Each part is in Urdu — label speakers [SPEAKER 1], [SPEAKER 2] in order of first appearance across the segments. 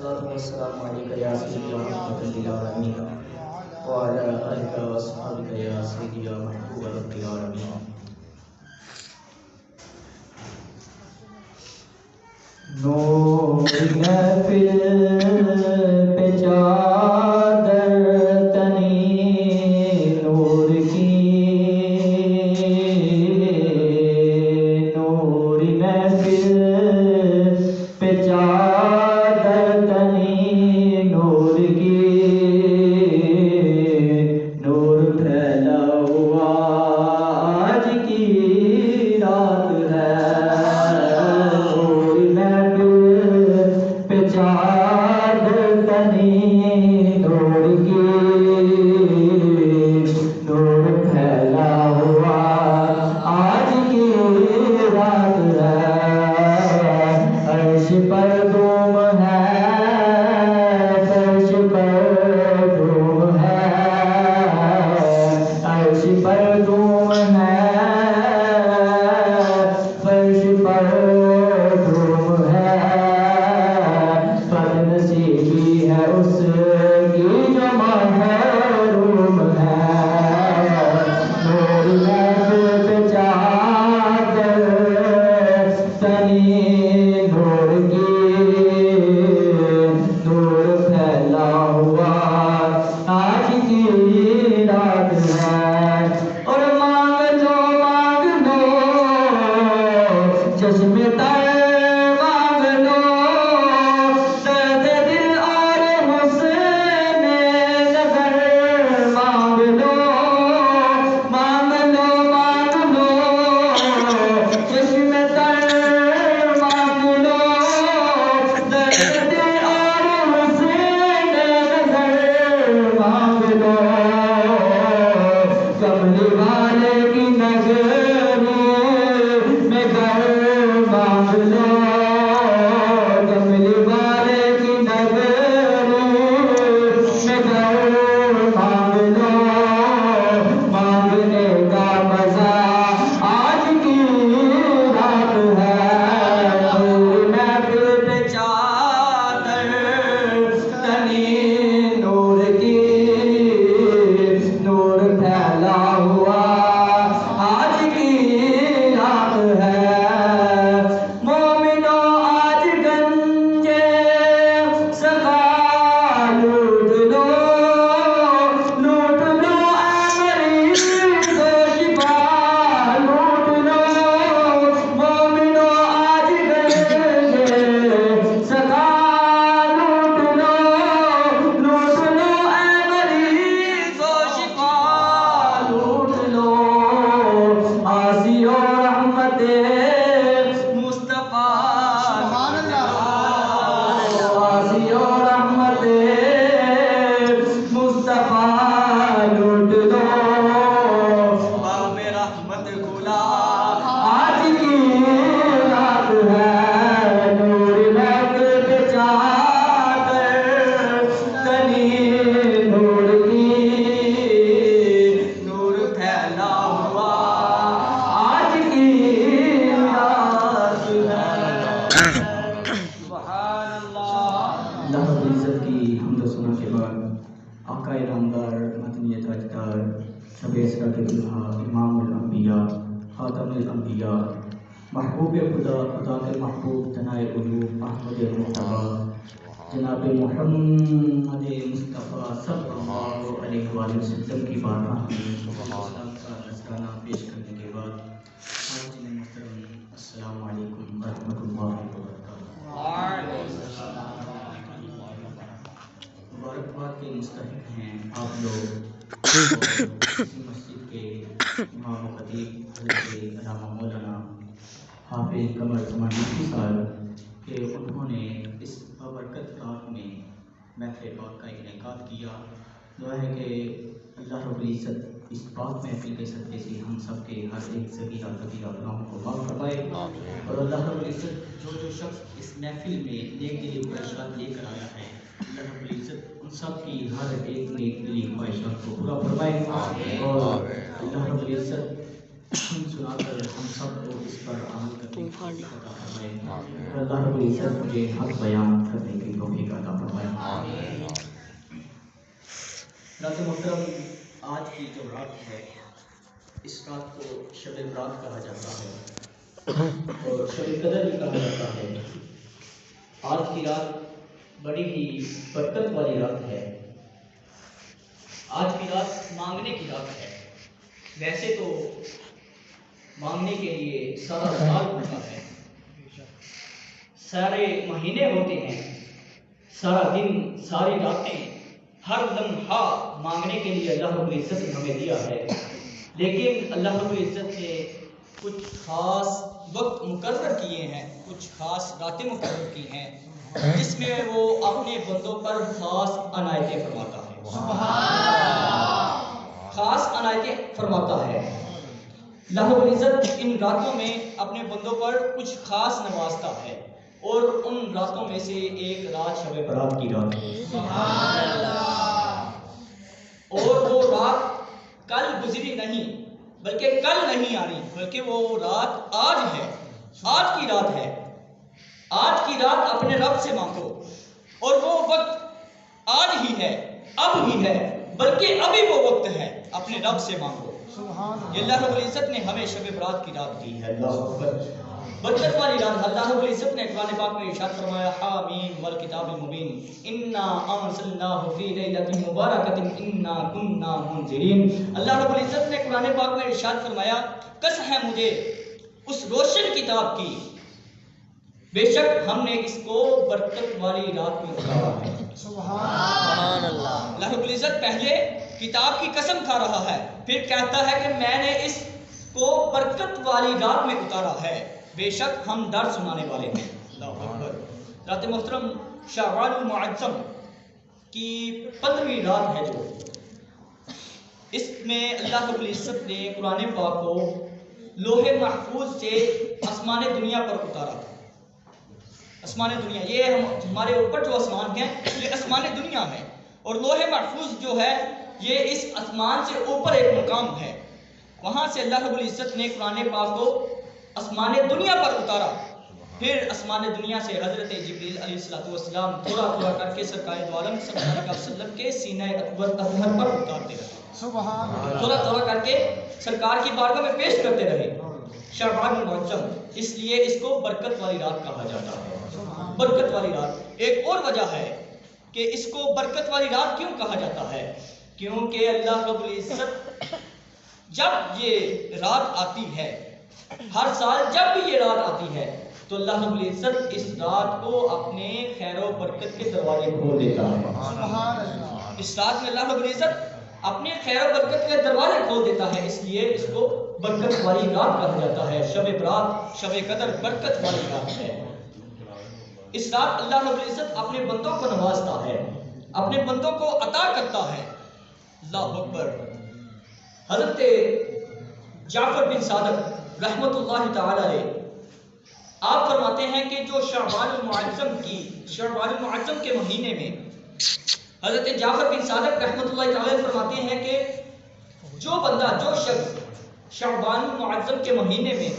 [SPEAKER 1] والصلاة والسلام عليك يا سيدي يا رحمة للعالمين وعلى آلك وأصحابك يا سيدي يا محبوب رب العالمين. نور محفل پہ چادر تنی نور کی، نور محفل پہ چادر تنی نور کی، نور پھیلا ہوا آج کی رات ہے، چادر تنی نور کی، نور پھیلا ہوا آج کی رات ہے، عرش پر دھوم ہے، فرش پر دھوم ہے، عرش پر دھوم ہے، فرش پر دھوم ہے، نصیبی ہے اس کی جو محروم ہے، نور محفل پہ چادر تنی نور کی، نور پھیلا ہوا آج کی رات ہے، اور مانگ لو چشمے تر کملی والے کی نگری میں گھر مانگ لو، کملی والے کی نگری میں گھر مانگ لو، مانگنے کا مزہ آج کی رات ہے، نور محفل پہ چادر تنی نور کی، نور پھیلا ہوا آج کی رات ہے، مومنو آج گنجے سخا لوٹ لو، لوٹ لو اے مریض و شفا لوٹ لو، مومنو آج گنجے سخا لوٹ لو، لوٹ لو اے مریض و شفا لوٹ لو، آسی و رحمت مصطفیٰ آسی و رحمت مصطفیٰ لوٹ لو، باب رحمت کھلا آج کی رات ہے، نور محفل پہ چادر تنی نور کی، نور پھیلا ہوا آج کی رات ہے، سبحان اللہ۔ اللہ رب العزت کی حمد و ثنا کے بعد آقا نامدار مدنی تاجدار شب اسرا کے دلہا امام الانبیاء خاتم الانبیاء محبوب خدا خدا کے محبوب تنائے قلوب احمد مصطفیٰ جناب محمد مصطفیٰ صلی اللہ علیہ وآلہ وسلم کی بارگاہ میں سلام کا نذرانہ پیش کرنے کے بعد حاضرین محترم السلام علیکم ورحمۃ اللہ وبرکاتہ۔ مبارکباد کے مستحق ہیں آپ لوگ، اسی مسجد کے امام و خطیب حضرت علامہ مولانا حافظ قمر زمان نقوی صاحب کہ انہوں نے اس بابرکت رات میں محفل پاک کا انعقاد کیا۔ دعا ہے کہ اللہ رب العزت اس پاک محفل کے صدقے سے ہم سب کے ہر ایک صغیرہ کبیرہ گناہوں کو معاف فرمائے، اور اللہ رب العزت جو شخص اس محفل میں نیک دلی خواہشات لے کر آیا ہے، اللہ رب العزت ان سب کی ہر ایک نیک دلی خواہشات کو پورا فرمائے، اور اللہ رب العزت سنا کر ہم سب کو اس پر عمل کرنے کی توفیق عطا فرمائے، اور اللہ رب العزت مجھے حق بیان کرنے کی توفیق عطا فرمائے۔ رات محترم، آج کی جو رات ہے اس رات کو شب برات کہا جاتا ہے اور شب قدر بھی کہا جاتا ہے۔ آج کی رات بڑی ہی برکت والی رات ہے۔ آج کی رات مانگنے کی رات ہے۔ ویسے تو مانگنے کے لیے سارا سال ہوتا ہے، سارے مہینے ہوتے ہیں، سارا دن، ساری راتیں، ہر لمحہ مانگنے کے لیے اللہ رب العزت نے ہمیں دیا ہے۔ لیکن اللہ رب العزت نے کچھ خاص وقت مقرر کیے ہیں، کچھ خاص راتیں مقرر کی ہیں جس میں وہ اپنے بندوں پر خاص عنایتیں فرماتا ہے، خاص عنایتیں فرماتا ہے۔ اللہ رب العزت ان راتوں میں اپنے بندوں پر کچھ خاص نوازتا ہے اور ان راتوں میں سے ایک رات شب برات کی رات ہے۔ اور وہ رات کل گزری نہیں، بلکہ کل نہیں آ رہی، بلکہ وہ رات آج ہے، آج کی رات ہے۔ آج کی رات اپنے رب سے مانگو اور وہ وقت آج ہی ہے، اب ہی ہے، بلکہ ابھی وہ وقت ہے، اپنے رب سے مانگو۔ یہ اللہ رب العزت نے ہمیں شب برات کی رات دی ہے، اللہ اکبر، برکت والی رات۔ اللہ رب العزت نے قرآن پاک میں ارشاد فرمایا، حامیم والکتاب المبین انا انزلناہ فی لیلۃ مبارکۃ انا کنا منذرین۔ اللہ رب العزت نے قرآن پاک میں ارشاد فرمایا، قسم ہے مجھے اس روشن کتاب کی، بے شک ہم نے اس کو برکت والی رات میں اتارا ہے۔ سبحان اللہ۔ اللہ رب العزت پہلے کتاب کی قسم کھا رہا ہے، پھر کہتا ہے کہ میں نے اس کو برکت والی رات میں اتارا ہے، بے شک ہم ڈر سنانے والے ہیں۔ اللہ اکبر۔ رات محترم شعبان المعظم کی 15ویں رات ہے جو، اس میں اللہ رب العزت نے قرآن پاک کو لوح محفوظ سے آسمان دنیا پر اتارا۔ آسمان دنیا، یہ ہمارے اوپر جو آسمان ہے یہ آسمان دنیا ہے، اور لوح محفوظ جو ہے یہ اس آسمان سے اوپر ایک مقام ہے۔ وہاں سے اللہ رب العزت نے قرآن پاک کو آسمان دنیا پر اتارا، پھر آسمان دنیا سے حضرت جبریل علیہ السلام تھوڑا تھوڑا کر کے سرکار دو عالم صلی اللہ علیہ وسلم کے سینہ اطہر پر اتارتے رہے، تھوڑا تھوڑا کر کے سرکار کی بارگاہ میں پیش کرتے رہے۔ شعبان المعظم، اس لیے اس کو برکت والی رات کہا جاتا ہے، برکت والی رات۔ ایک اور وجہ ہے کہ اس کو برکت والی رات کیوں کہا جاتا ہے، کیونکہ اللہ رب العزت جب یہ رات آتی ہے، ہر سال جب بھی یہ رات آتی ہے تو اللہ رب العزت اس رات کو اپنے خیر و برکت کے دروازے کھول دیتا ہے۔ اس رات میں اللہ رب العزت اپنے خیر و برکت کے دروازے کھول دیتا ہے، اس لیے اس کو برکت والی رات کہا جاتا ہے۔ شب برات، شب قدر برکت والی رات ہے۔ اس رات اللہ رب العزت اپنے بندوں کو نوازتا ہے، اپنے بندوں کو عطا کرتا ہے۔ اللہ اکبر۔ حضرت جعفر بن صادق رحمۃ اللہ تعالی علیہ آپ فرماتے ہیں کہ جو شعبان المعظم کے مہینے میں حضرت جعفر بن صادق رحمۃ اللہ تعالی علیہ فرماتے ہیں کہ جو بندہ، جو شخص شعبان المعظم کے مہینے میں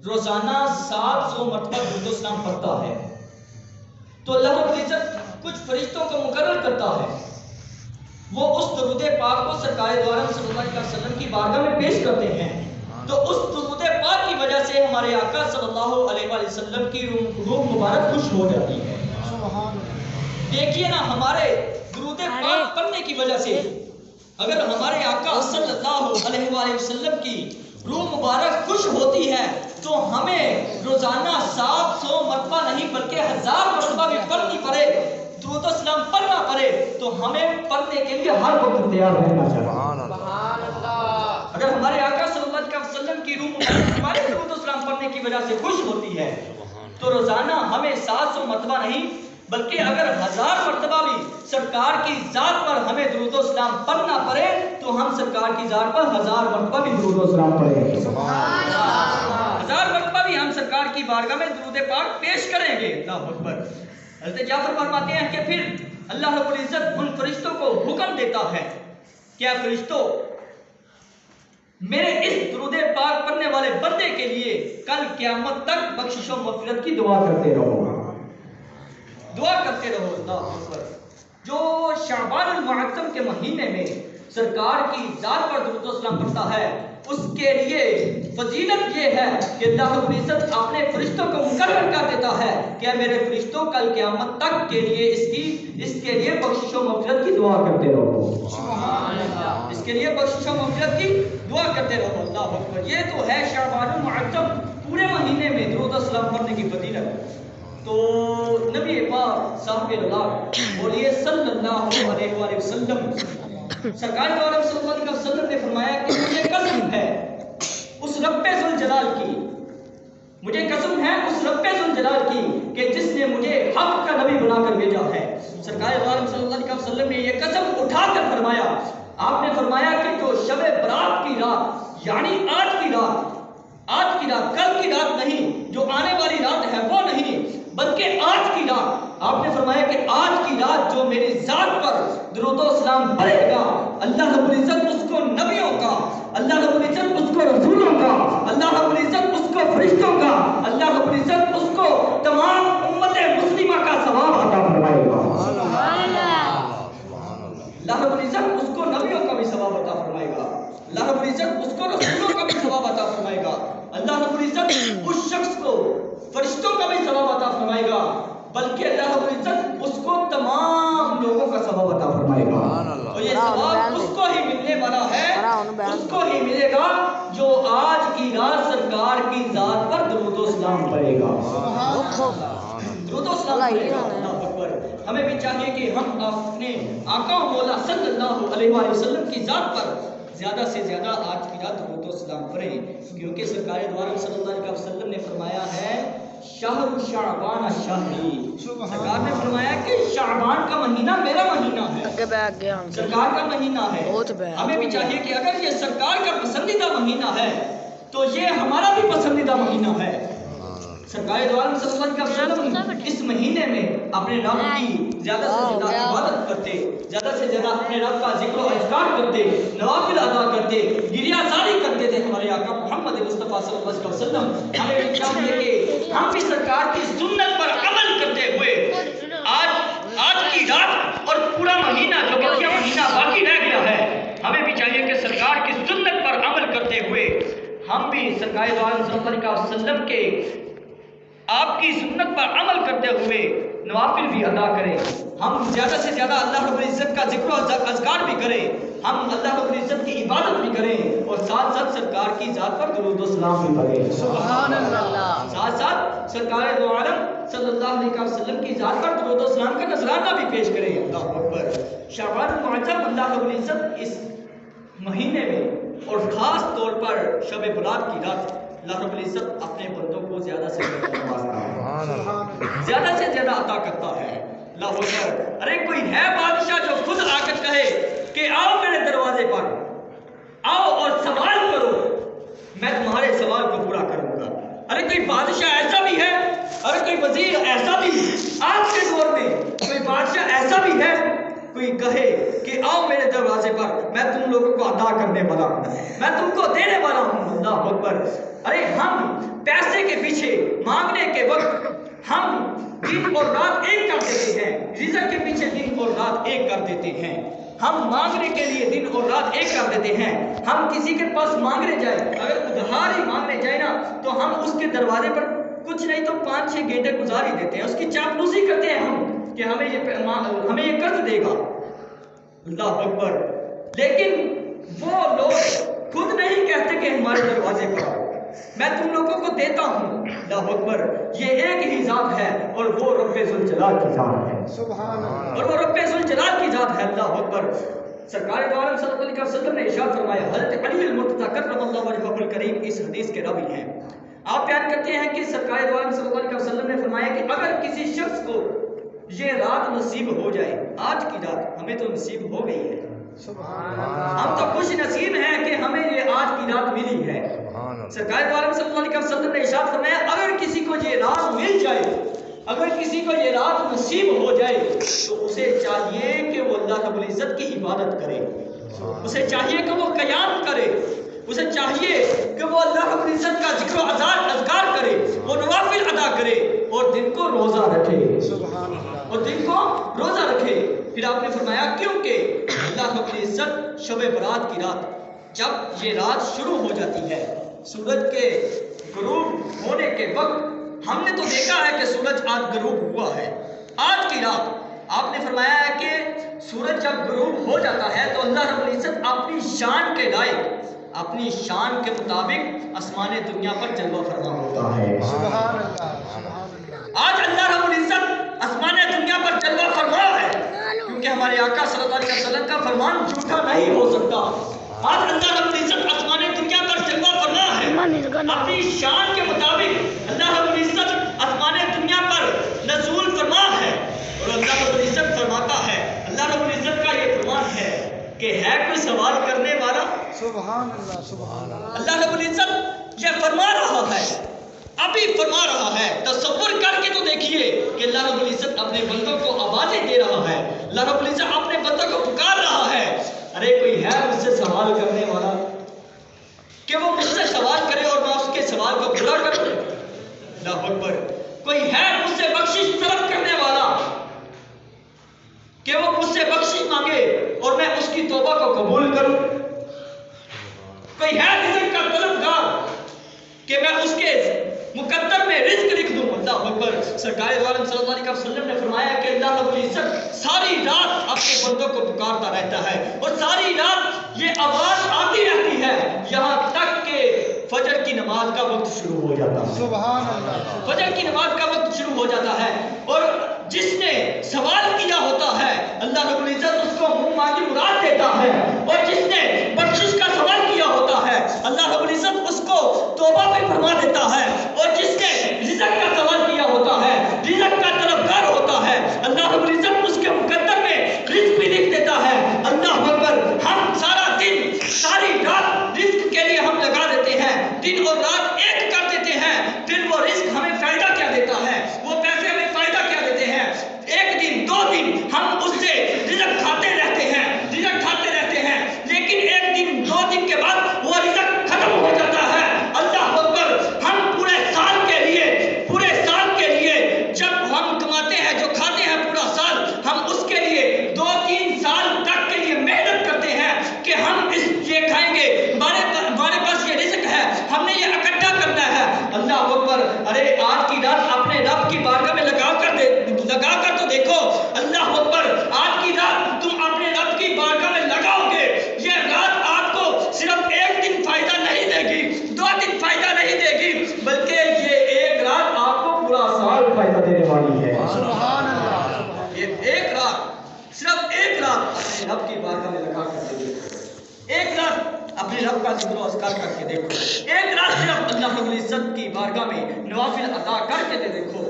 [SPEAKER 1] روزانہ 700 مرتبہ درود و سلام پڑھتا ہے تو اللہ رب العزت کچھ فرشتوں کو مقرر کرتا ہے، وہ اس درود پاک کو سرکار دو عالم صلی اللہ علیہ وسلم کی بارگاہ میں پیش کرتے ہیں، تو اس درود پاک کی وجہ سے ہمارے آقا صلی اللہ علیہ وسلم کی روح مبارک خوش ہو جاتی ہے۔ دیکھیے نا، ہمارے درود پاک پڑھنے کی وجہ سے اگر ہمارے آقا صلی اللہ علیہ وسلم کی روح مبارک خوش ہوتی ہے تو ہمیں روزانہ 700 مرتبہ نہیں بلکہ 1000 مرتبہ بھی پڑھنی پڑے، درود و سلام پڑھنا پڑے، تو ہمیں پڑھنے کے لیے ہر وقت تیار رہنا چاہیے۔ اگر ہمارے آقا صلی اللہ علیہ وسلم کی روح مبارک ہمارے درود و سلام پڑھنے کی وجہ سے خوش ہوتی ہے تو روزانہ ہمیں 700 مرتبہ نہیں بلکہ اگر 1000 مرتبہ بھی سرکار کی ذات پر ہمیں درود و سلام پڑھنا پڑے تو ہم سرکار کی ذات پر 1000 مرتبہ بھی درود و سلام پڑھیں گے، 1000 مرتبہ بھی ہم سرکار کی بارگاہ میں درود پاک پیش کریں گے۔ اللہ اکبر۔ حضرت جعفر فرماتے ہیں کہ پھر اللہ رب العزت ان فرشتوں کو حکم دیتا ہے کہ اے فرشتوں، میرے اس درود پاک پڑھنے والے بندے کے لیے کل قیامت تک بخشش و مغفرت کی دعا کرتے رہو، دعا کرتے رہو۔ اللہ اکبر۔ جو شعبان المعظم کے مہینے میں سرکار کی ذات پر درود و سلام پڑھتا ہے، اس کے لیے فضیلت یہ ہے کہ اللہ رب العزت اپنے فرشتوں کو مقرر کر دیتا ہے کہ میرے فرشتوں کل قیامت تک کے لیے اس کے لیے بخشش و مغفرت کی دعا کرتے رہو، اس کے لیے بخشش و مغفرت کی دعا کرتے رہو۔ اللہ اکبر۔ یہ تو ہے شعبان المعظم، پورے مہینے میں درود و سلام پڑھنے کی فضیلت۔ تو نبی پاک صاحب اللہ بولیے صلی اللہ علیہ وآلہ وسلم، سرکار دو عالم صلی اللہ علیہ وسلم نے فرمایا کہ مجھے قسم ہے اس رب ذوالجلال کی، مجھے قسم ہے اس رب ذوالجلال کی کہ جس نے مجھے حق کا نبی بنا کر بھیجا ہے۔ سرکار دو عالم صلی اللہ علیہ وسلم نے یہ قسم اٹھا کر فرمایا، آپ نے فرمایا کہ جو شب برات کی رات، یعنی آج کی رات، کل کی رات نہیں، جو آنے والی رات ہے وہ نہیں، بلکہ آج کی رات، آپ نے فرمایا کہ آج کی رات جو میری ذات پر درود و سلام پڑھے گا، اللہ رب العزت اس کو نبیوں کا، اللہ رب العزت اس کو رسولوں کا، اللہ رب العزت اس کو فرشتوں کا، اللہ رب العزت اس کو تمام امت مسلمہ کا ثواب عطا فرمائے گا۔ اللہ رب العزت اس کو نبیوں کا بھی ثواب عطا فرمائے گا، اللہ رب العزت اس کو رسولوں کا بھی ثواب عطا فرمائے گا، اللہ رب العزت اس شخص کو فرشتوں کا بھی ثواب عطا فرمائے گا، بلکہ اللہ رب العزت اس کو تمام لوگوں کا ثواب عطا فرمائے گا۔ اور یہ ثواب اس کو ہی ملنے والا ہے، اس کو ہی ملے گا جو آج کی رات سرکار کی ذات پر درود و سلام پڑھے گا، درود و سلام پڑھے گا۔ اللہ اکبر۔ ہمیں بھی چاہیے کہ ہم اپنے آقا و مولا صلی اللہ علیہ وآلہ وسلم کی ذات پر زیادہ سے زیادہ آج کی رات درود و سلام پڑھیں، کیونکہ سرکار دو عالم صلی اللہ علیہ وسلم نے فرمایا ہے شہر شعبان شہری، سرکار نے فرمایا کہ شعبان کا مہینہ میرا مہینہ ہے، سرکار کا مہینہ ہے۔ ہمیں بھی چاہیے کہ اگر یہ سرکار کا پسندیدہ مہینہ ہے تو یہ ہمارا بھی پسندیدہ مہینہ ہے۔ سرکار دو عالم صلی اللہ علیہ وسلم اس مہینے میں اپنے رب کی زیادہ سے زیادہ عبادت کرتے، زیادہ سے زیادہ اپنے رب کا ذکر و اذکار کرتے، نوافل ادا کرتے، گریہ زاری کرتے تھے ہمارے آقا محمد مصطفیٰ صلی اللہ علیہ وسلم۔ ہمیں بھی چاہیے کہ ہم بھی سرکار کی سنت پر عمل کرتے ہوئے آج کی رات اور پورا مہینہ جو بقیہ مہینہ باقی رہ گیا ہے، ہمیں بھی چاہیے کہ سرکار کی سنت پر عمل کرتے ہوئے ہم بھی سرکار دو عالم صلی اللہ علیہ وسلم کے آپ کی سنت پر عمل کرتے ہوئے نوافل بھی ادا کریں، ہم زیادہ سے زیادہ اللہ رب العزت کا ذکر و اذکار بھی کریں، ہم اللہ رب العزت کی عبادت بھی کریں، اور ساتھ ساتھ سرکار کی ذات پر درود و سلام بھی پڑھیں، سبحان اللہ، ساتھ ساتھ سرکار دو عالم صلی اللہ علیہ وسلم کی ذات پر درود و سلام کا نذرانہ بھی پیش کریں۔ اللہ اکبر۔ شعبان المعظم اللہ رب العزت اس مہینے میں اور خاص طور پر شب برات کی رات اللہ رب العزت اپنے بندوں کو زیادہ سے زیادہ نوازتا ہے، زیادہ سے زیادہ عطا کرتا ہے۔ اللہ اکبر۔ ارے کوئی ہے بادشاہ جو خود آ کر کہے کہ آؤ میرے دروازے پر، آؤ اور سوال کرو، میں تمہارے سوال کو پورا کروں گا؟ ارے کوئی بادشاہ ایسا بھی ہے، ارے کوئی وزیر ایسا بھی، آج کے دور میں کوئی بادشاہ ایسا بھی ہے کوئی کہے کہ آؤ میرے دروازے پر، میں تم لوگوں کو عطا کرنے والا ہوں، میں تم کو دینے والا ہوں؟ اللہ اکبر۔ ارے ہم پیسے کے پیچھے مانگنے کے وقت ہم دن اور رات ایک کر دیتے ہیں، رزق کے پیچھے دن اور رات ایک کر دیتے ہیں، ہم مانگنے کے لیے دن اور رات ایک کر دیتے ہیں۔ ہم کسی کے پاس مانگنے جائیں، اگر ادھار ہی مانگنے جائیں نا تو ہم اس کے دروازے پر کچھ نہیں تو 5-6 گھنٹے گزار ہی دیتے ہیں، اس کی چاپلوسی کرتے ہیں ہم کہ ہمیں یہ قرض دے گا۔ اللہ اکبر۔ لیکن وہ لوگ خود نہیں کہتے کہ ہمارے دروازے پر آؤ، میں تم لوگوں کو دیتا ہوں۔ اللہ اکبر۔ یہ ایک ہی ذات ہے اور وہ رب ذوالجلال کی ذات ہے، سبحان اللہ، اور وہ رب ذوالجلال کی ذات ہے۔ اللہ اکبر۔ سرکار دو عالم صلی اللہ علیہ وسلم نے ارشاد فرمایا، حضرت علی المرتضیٰ کرم اللہ وجہہ الکریم اس حدیث کے راوی ہیں، آپ بیان کرتے ہیں کہ سرکار دو عالم صلی اللہ علیہ وسلم نے فرمایا کہ اگر کسی شخص کو یہ رات نصیب ہو جائے، آج کی رات ہمیں تو نصیب ہو گئی ہے، ہم تو خوش نصیب ہیں کہ ہمیں یہ آج کی رات ملی ہے۔ سرکار دو عالم صلی اللہ علیہ وسلم نے ارشاد فرمایا اگر کسی کو یہ رات مل جائے، اگر کسی کو یہ رات نصیب ہو جائے تو اسے چاہیے کہ وہ اللہ رب العزت کی عبادت کرے، اسے چاہیے کہ وہ قیام کرے، اسے چاہیے کہ وہ اللہ رب العزت کا ذکر و اذکار کرے، وہ نوافل ادا کرے اور دن کو روزہ رکھے، اور دن کو روزہ رکھے، پھر آپ نے فرمایا کیونکہ اللہ رب العزت شب برات کی رات جب یہ رات شروع ہو جاتی ہے، سورج کے غروب ہونے کے وقت ہم نے تو دیکھا ہے کہ سورج آج غروب ہوا ہے، آج کی رات آپ نے فرمایا ہے کہ سورج جب غروب ہو جاتا ہے تو اللہ رب العزت اپنی شان کے لائق اپنی شان کے مطابق آسمان دنیا پر جلوہ فرما ہوتا ہے۔
[SPEAKER 2] سبحان اللہ،
[SPEAKER 1] آج اللہ رب العزت آسمان دنیا پر جلوہ فرما ہے، کیونکہ ہمارے آقا صلی اللہ علیہ وسلم کا فرمان جھوٹا نہیں ہو سکتا۔ آج اللہ رب العزت آسمان دنیا پر جلوہ فرما ہے، اپنی شان کے مطابق اللہ رب العزت آسمان دنیا پر نزول فرما ہے، اور اللہ رب العزت فرماتا ہے، اللہ رب العزت کا یہ فرمان ہے کہ ہے کوئی سوال کرنے والا؟
[SPEAKER 2] سبحان اللہ، سبحان اللہ،
[SPEAKER 1] اللہ رب العزت یہ فرما رہا ہے، ابھی فرما رہا ہے، تصور کر کے تو دیکھیے کہ اللہ رب العزت اپنے بندوں کو آوازیں دے رہا ہے، اللہ رب العزت اپنے بندوں کو پکار رہا ہے، ارے کوئی ہے مجھ سے سوال کرنے والا کہ وہ مجھ سے سوال کرے اور میں اس کے سوال کو پورا کروں؟ اللہ اکبر، کوئی ہے مجھ سے بخشش طلب کرنے والا کہ وہ مجھ سے بخشش مانگے اور میں اس کی توبہ کو قبول کروں؟ کوئی ہے رزق کا طلبگار کہ میں اس کے مقدر میں رزق لکھ دوں؟ اللہ اکبر، سرکار عالم صلی اللہ علیہ وسلم نے فرمایا کہ اللہ رب العزت ساری رات اپنے بندوں کو پکارتا رہتا ہے، اور ساری رات یہ آواز آتی رہتی ہے یہاں تک کہ فجر کی نماز کا وقت شروع ہو جاتا ہے۔
[SPEAKER 2] سبحان اللہ،
[SPEAKER 1] فجر کی نماز کا وقت شروع ہو جاتا ہے، اور جس نے سوال کیا ہوتا ہے اللہ رب العزت اس کو منہ مانگی مراد دیتا ہے، اور جس نے بخشش کا سوال کیا ہوتا ہے اللہ رب العزت اس کو توبہ بھی فرما دیتا ہے، اور جس نے رزق کا سوال کیا ہوتا ہے، رزق کا طلبگار ہوتا ہے، اللہ رب العزت اس کے مقدر میں رزق بھی لکھ دیتا ہے۔ اللہ اکبر، ہم سارا دن ساری رات رزق کے لیے ہم لگا دیتے ہیں، دن اور رات ایک کر دیتے ہیں، پھر وہ رزق ہمیں فائدہ کیا دیتا ہے، وہ پیسے ہمیں فائدہ کیا دیتے ہیں؟ ایک دن دو دن ہم اس سے رزق کھاتے رہتے ہیں، رزق کھاتے رہتے ہیں، لیکن ایک دن دو دن کے بعد وہ رزق ختم ہو جاتا ہے۔ اللہ اکبر، ہم پورے سال کے لیے جب ہم کماتے ہیں، جو کھاتے ہیں پورا سال، ہم اس کے لیے 2-3 سال تک کے لیے محنت کرتے ہیں کہ ہم یہ کھائیں گے، ہمارے پاس یہ رزق ہے، ہم نے یہ اکٹھا کرنا ہے۔ اللہ اکبر، ارے آج کی رات اپنے رب کی بارگاہ میں لگا کر تو دیکھو، اللہ اکبر، آج کی رات تم اپنے رب کی بارگاہ میں لگاؤ گے، یہ رات آپ کو صرف ایک دن فائدہ نہیں دے گی، 2 دن فائدہ نہیں دے گی، بلکہ یہ ایک رات آپ کو پورا سال فائدہ دینے والی ہے۔
[SPEAKER 2] سبحان اللہ،
[SPEAKER 1] یہ ایک رات، صرف ایک رات اپنے رب کی بارگاہ میں لگا کر کے دیکھو، ایک رات اپنے رب کا ذکر و اذکار کر کے دیکھو، ایک رات صرف اللہ رب العزت کی بارگاہ میں نوافل ادا کر کے دیکھو،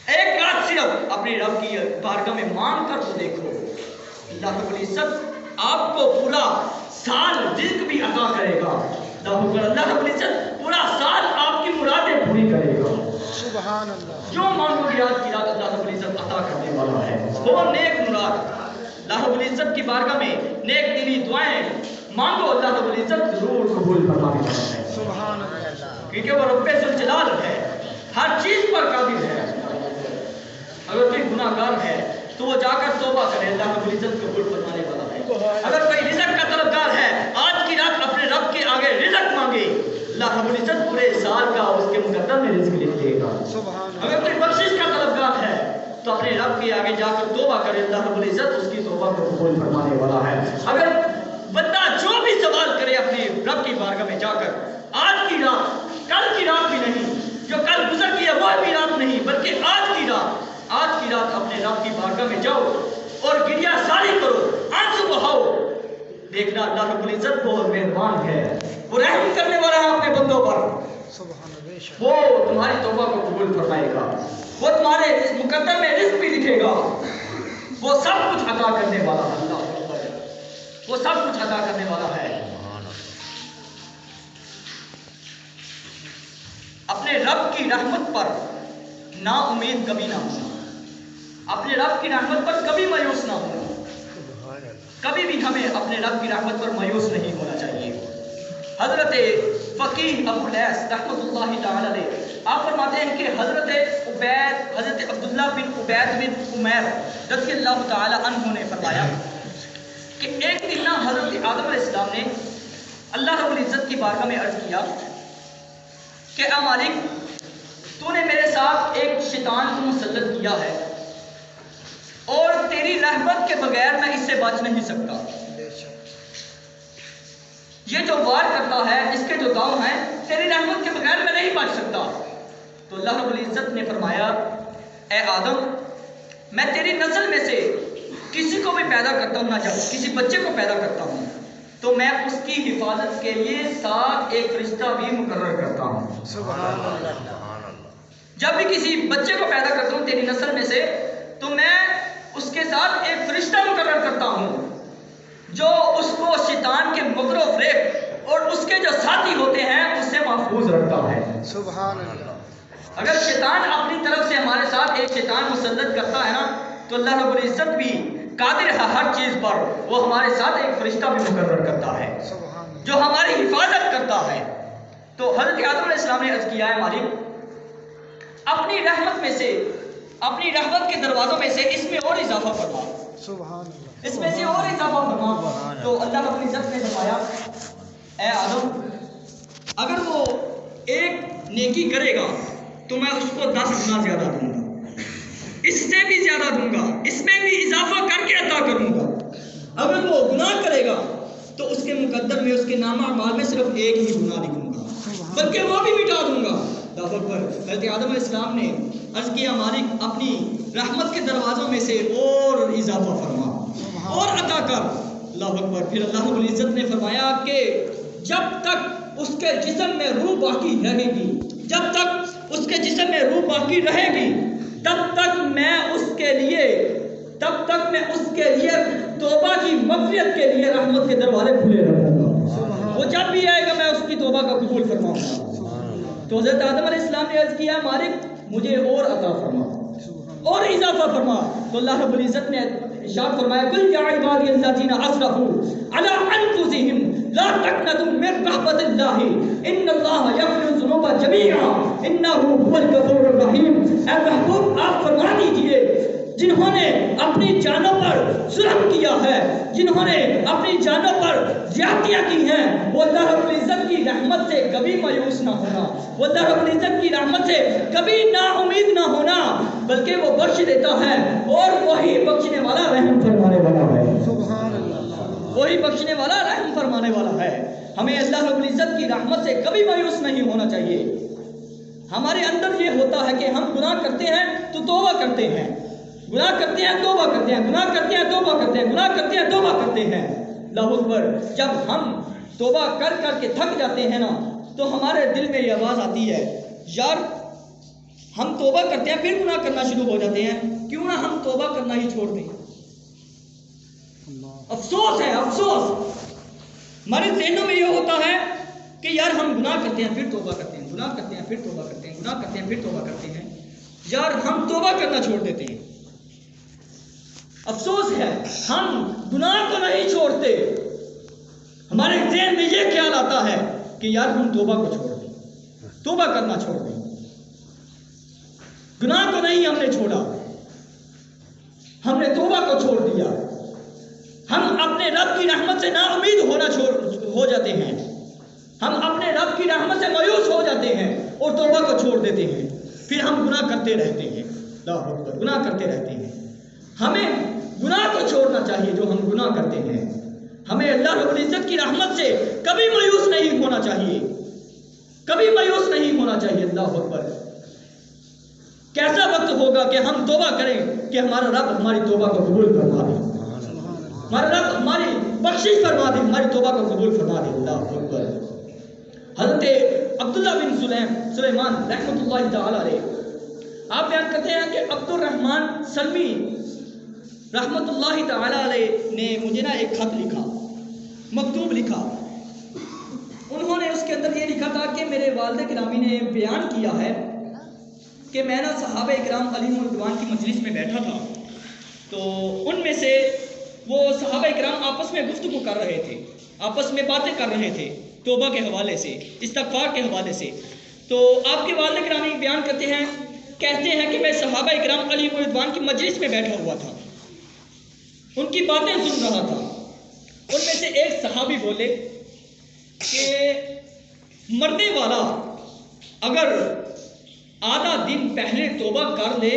[SPEAKER 1] ایک رات صرف اپنے رب کی بارگاہ میں مانگ کر تو دیکھو، اللہ رب العزت آپ کو پورا سال رزق بھی عطا کرے گا۔ اللہ رب العزت پورا سال آپ کی مرادیں پوری کرے گا۔
[SPEAKER 2] سبحان اللہ،
[SPEAKER 1] جو مانگو گے آج کی رات اللہ رب العزت عطا کرنے والا ہے، وہ نیک مراد اللہ رب العزت کی بارگاہ میں نیک دلی دعائیں مانگو، اللہ رب العزت ضرور قبول فرمانے والا ہے،
[SPEAKER 2] سبحان اللہ،
[SPEAKER 1] کیونکہ وہ رب ذوالجلال ہے، ہر چیز پر قادر ہے۔ اگر کوئی گناہ گار ہے تو وہ جا کر توبہ کرے، اللہ رب العزت قبول فرمانے والا ہے۔ اگر کوئی رزق کا طلبگار ہے، آج کی رات اپنے رب کے آگے رزق مانگے، اللہ رب العزت پورے سال کا اس کے مقدر میں رزق لکھ دے گا۔
[SPEAKER 2] سبحان
[SPEAKER 1] اگر کوئی بخشش کا طلبگار ہے تو اپنے رب کے آگے جا کر توبہ کرے، اللہ رب العزت اس کی توبہ کو قبول فرمانے والا ہے۔ اگر بندہ جو بھی سوال کرے اپنے رب کی بارگاہ میں جا کر، آج کی رات، کل کی رات بھی نہیں، جو کل گزر گئی ہے وہ بھی رات نہیں، بلکہ آج کی رات اپنے رب کی بارگاہ میں جاؤ اور گریہ ساری کرو، آنسو بہاؤ، دیکھنا اللہ رب العزت بہت مہربان ہے، وہ رحم کرنے والا ہے اپنے بندوں پر،
[SPEAKER 2] سبحان اللہ،
[SPEAKER 1] وہ تمہاری توبہ کو قبول فرمائے گا، وہ تمہارے مقدر میں رزق بھی لکھے گا، وہ سب کچھ عطا کرنے والا ہے، اللہ اکبر، وہ سب کچھ عطا کرنے والا ہے۔ اپنے رب کی رحمت پر نا امید کبھی نہ ہونا، اپنے رب کی رحمت پر کبھی مایوس نہ ہونا، کبھی بھی ہمیں اپنے رب کی رحمت پر مایوس نہیں ہونا چاہیے۔ حضرت فقیہ ابو لیث رحمۃ اللہ تعالی علیہ آپ فرماتے ہیں کہ حضرت عبداللہ بن عبید بن عمیر رضی اللہ تعالی عنہ نے فرمایا کہ ایک دن حضرت آدم علیہ السلام نے اللہ رب العزت کی بارگاہ میں عرض کیا کہ اے مالک، تو نے میرے ساتھ ایک شیطان کو مسلط کیا ہے اور تیری رحمت کے بغیر میں اس سے بچ نہیں سکتا۔ یہ جو وار کرتا ہے، اس کے جو داؤں ہیں، تیری رحمت کے بغیر میں نہیں بچ سکتا۔ تو اللہ رب العزت نے فرمایا اے آدم، میں تیری نسل میں سے کسی کو بھی پیدا کرتا ہوں، نہ جب کسی بچے کو پیدا کرتا ہوں تو میں اس کی حفاظت کے لیے ساتھ ایک فرشتہ بھی مقرر کرتا ہوں۔
[SPEAKER 2] سبحان اللہ۔
[SPEAKER 1] جب بھی کسی بچے کو پیدا کرتا ہوں تیری نسل میں سے تو میں اس کے ساتھ ایک فرشتہ مقرر کرتا ہوں جو اس کو شیطان کے مکر و فریب اور اس کے جو ساتھی ہوتے ہیں اس سے محفوظ رکھتا ہے۔
[SPEAKER 2] سبحان اللہ۔
[SPEAKER 1] اگر شیطان اپنی طرف سے ہمارے ساتھ ایک شیطان مسلط کرتا ہے نا تو اللہ رب العزت بھی قادر ہے ہر چیز پر، وہ ہمارے ساتھ ایک فرشتہ بھی مقرر کرتا ہے جو ہماری حفاظت کرتا ہے۔ تو حضرت آدم علیہ السلام نے عرض کیا ہے مالک، اپنی رحمت میں سے، اپنی رحمت کے دروازوں میں سے اس میں اور اضافہ فرما،
[SPEAKER 2] سبحان اللہ،
[SPEAKER 1] اس میں سے اور اضافہ فرما۔ تو اللہ رب العزت نے فرمایا اے آدم، اگر وہ ایک نیکی کرے گا تو میں اس کو 10 گنا زیادہ دوں گا، اس سے بھی زیادہ دوں گا، اس میں بھی اضافہ کر کے عطا کروں گا۔ اگر وہ گناہ کرے گا تو اس کے مقدر میں، اس کے نامہ اعمال میں صرف ایک ہی گناہ لکھوں گا، بلکہ وہ بھی مٹا دوں گا۔ اللہ اکبر۔ حضرت آدم علیہ السلام نے عرض کیا مالک، اپنی رحمت کے دروازوں میں سے اور اضافہ فرما اور عطا کر۔ اللہ اکبر۔ پھر اللہ رب العزت نے فرمایا کہ جب تک اس کے جسم میں روح باقی رہے گی، جب تک اس کے جسم میں روح باقی رہے گی، تب تک میں اس کے لیے توبہ کی مغفرت کے لیے رحمت کے دروازے کھلے رکھوں گا۔ وہ جب بھی آئے گا میں اس کی توبہ کا قبول فرماؤں گا۔ تو حضرت آدم علیہ السلام نے عرض کیا مالک، مجھے اور عطا فرما اور اضافہ فرما۔ تو اللہ رب العزت نے ارشاد فرمایا قل یا عبادی الذین اسرفوا علی انفسہم لا تقنطوا من رحمت اللہ ان اللہ یغفر الذنوب جمیعا انہ هو الغفور الرحیم۔ اے محبوب، آپ فرما دیجئے جنہوں نے اپنی جانوں پر ظلم کیا ہے، جنہوں نے اپنی جانوں پر زیادتیاں کی ہیں، وہ اللہ رب العزت کی رحمت سے کبھی مایوس نہ ہونا، وہ اللہ رب العزت کی رحمت سے کبھی نا امید نہ ہونا، بلکہ وہ بخش دیتا ہے اور وہی بخشنے والا رحم فرمانے والا ہے۔
[SPEAKER 2] سبحان اللہ۔
[SPEAKER 1] وہی بخشنے والا رحم فرمانے والا ہے۔ ہمیں اللہ رب العزت کی رحمت سے کبھی مایوس نہیں ہونا چاہیے۔ ہمارے اندر یہ ہوتا ہے کہ ہم گناہ کرتے ہیں تو توبہ کرتے ہیں، گناہ کرتے ہیں توبہ کرتے ہیں، گناہ کرتے ہیں توبہ کرتے ہیں، گناہ کرتے ہیں توبہ کرتے ہیں۔ اللہ اکبر۔ جب ہم توبہ کر کر کے تھک جاتے ہیں نا تو ہمارے دل میں یہ آواز آتی ہے یار ہم توبہ کرتے ہیں پھر گناہ کرنا شروع ہو جاتے ہیں، کیوں نہ ہم توبہ کرنا ہی چھوڑ دیں۔ افسوس ہے، افسوس ہمارے ذہنوں میں یہ ہوتا ہے کہ یار ہم گناہ کرتے ہیں پھر توبہ کرتے ہیں، گناہ کرتے ہیں پھر توبہ کرتے ہیں، گناہ کرتے ہیں پھر توبہ کرتے ہیں، یار ہم توبہ کرنا چھوڑ دیتے ہیں۔ افسوس ہے ہم گناہ کو نہیں چھوڑتے، ہمارے ذہن میں یہ خیال آتا ہے کہ یار ہم توبہ کو چھوڑ دیں، توبہ کرنا چھوڑ دیں۔ گناہ کو نہیں ہم نے چھوڑا، ہم نے توبہ کو چھوڑ دیا۔ ہم اپنے رب کی رحمت سے نا امید ہو جاتے ہیں، ہم اپنے رب کی رحمت سے مایوس ہو جاتے ہیں اور توبہ کو چھوڑ دیتے ہیں، پھر ہم گناہ کرتے رہتے ہیں۔ اللہ اکبر۔ گناہ کرتے رہتے ہیں۔ ہمیں گناہ کو چھوڑنا چاہیے جو ہم گناہ کرتے ہیں، ہمیں اللہ رب العزت کی رحمت سے کبھی مایوس نہیں ہونا چاہیے، کبھی مایوس نہیں ہونا چاہیے۔ اللہ اکبر۔ کیسا وقت ہوگا کہ ہم توبہ کریں کہ ہمارا رب ہماری توبہ کو قبول فرما دے، ہمارا رب ہماری بخشش فرما دے، ہماری توبہ کو قبول فرما دے۔ اللہ اکبر۔ حضرت عبداللہ بن سلیمان رحمۃ اللہ تعالی علیہ آپ بیان کرتے ہیں کہ عبد الرحمن سلمی رحمۃ اللہ تعالی علیہ نے مجھے نا ایک خط لکھا، مکتوب لکھا۔ انہوں نے اس کے اندر یہ لکھا تھا کہ میرے والد گرامی نے بیان کیا ہے کہ میں نا صحابہ اکرام علیہم الرضوان کی مجلس میں بیٹھا تھا، تو ان میں سے وہ صحابہ اکرام آپس میں گفتگو کر رہے تھے، آپس میں باتیں کر رہے تھے توبہ کے حوالے سے، استغفار کے حوالے سے۔
[SPEAKER 3] تو آپ کے والد گرامی بیان کرتے ہیں، کہتے ہیں کہ میں صحابہ کرام علی رضوان کی مجلس میں بیٹھا ہوا تھا، ان کی باتیں سن رہا تھا۔ ان میں سے ایک صحابی بولے کہ مرنے والا اگر آدھا دن پہلے توبہ کر لے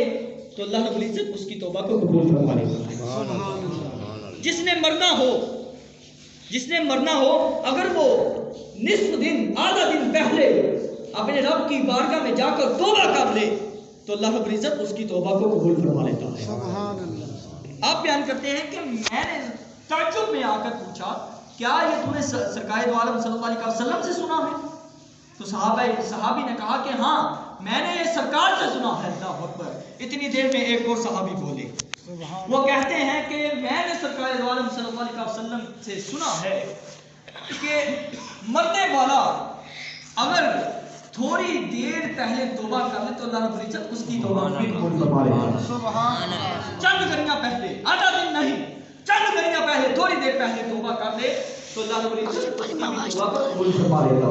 [SPEAKER 3] تو اللہ رب العزت اس کی توبہ کو قبول فرما لے گا۔ جس نے مرنا ہو اگر وہ نصف دن آدھا دن پہلے اپنے رب کی بارگاہ میں جا کر توبہ کر لے تو اللہ رب العزت اس کی توبہ کو قبول فرما لیتا ہے۔ آپ بیان کرتے ہیں کہ میں نے تعجب میں آ کر پوچھا، کیا یہ تم نے سرکار دو عالم صلی اللہ علیہ وسلم سے سنا ہے؟ تو صحابی نے کہا کہ ہاں میں نے یہ سرکار سے سنا ہے۔ اللہ اکبر۔ اتنی دیر میں ایک اور صحابی بولے، وہ کہتے ہیں کہ میں نے سرکار دو عالم صلی اللہ علیہ وسلم سے سنا ہے کہ مرنے والا اگر تھوڑی دیر پہلے توبہ کر لے تو اللہ رب العزت اس کی توبہ قبول فرما لے گا۔ چند گھڑیاں پہلے، آدھا دن نہیں، چند گھڑیاں پہلے، تھوڑی دیر پہلے توبہ کر لے تو اللہ رب العزت اس کی توبہ کو قبول فرما لے گا۔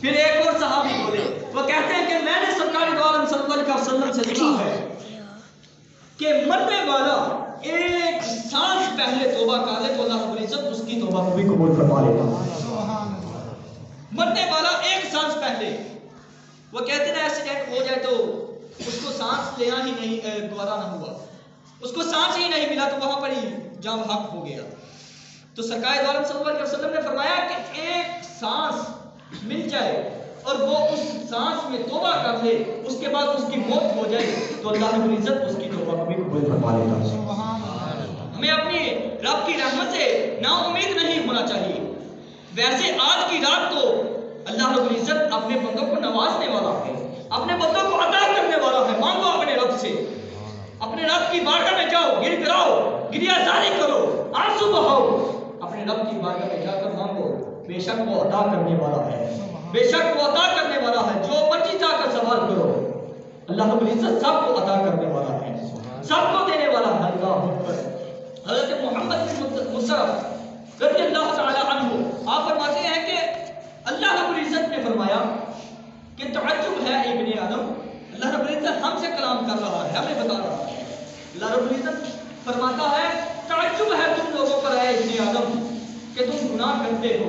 [SPEAKER 3] پھر ایک اور صحابی بولے، وہ کہتے ہیں کہ میں نے سرکار دو عالم صلی اللہ علیہ وسلم سے سنا ہے کہ مرنے والا ایک سانس پہلے توبہ کر لے تو اللہ رب العزت اس کی توبہ کو بھی قبول فرما لے گا۔ مرنے والا ایک سانس پہلے، وہ کہتے ہیں ایکسیڈنٹ ہو جائے تو اس کو سانس لینا ہی نہیں گوارا نہ ہوا، اس کو سانس ہی نہیں ملا تو وہاں پر ہی جان حق ہو گیا۔ تو سرکار دو عالم صلی اللہ علیہ وسلم نے فرمایا کہ ایک سانس مل جائے اور وہ اس سانس میں توبہ کر لے، اس کے بعد اس کی موت ہو جائے تو اللہ رب العزت اس کی توبہ کو بھی قبول فرما لے گا۔ ہمیں اپنے رب کی رحمت سے نا امید نہیں ہونا چاہیے۔ ویسے آج کی رات تو اللہ رب العزت اپنے بندوں کو نوازنے والا ہے، اپنے بندوں کو عطا کرنے والا ہے۔ مانگو اپنے رب سے، اپنے رب کی بارگاہ میں جاؤ، گر گراؤ، گریہ زاری کرو، آنسو بہاؤ، اپنے رب کی بارگاہ میں جا کر مانگو، بے شک وہ عطا کرنے والا ہے، بے شک وہ عطا کرنے والا ہے۔ جو مرضی چاہ کر سوال کرو، اللہ رب العزت سب کو عطا کرنے والا ہے، سب کو دینے والا ہے۔ اللہ اکبر۔ حضرت محمد بن مصعب رضی اللہ تعالی عنہ آپ فرماتے ہیں کہ اللہ رب العزت نے فرمایا کہ تعجب ہے ابن آدم، اللہ رب العزت ہم سے کلام کر رہا ہے، ہمیں بتا رہا ہے۔ اللہ رب العزت فرماتا ہے تعجب ہے تم لوگوں پر اے ابن آدم کہ تم گناہ کرتے ہو،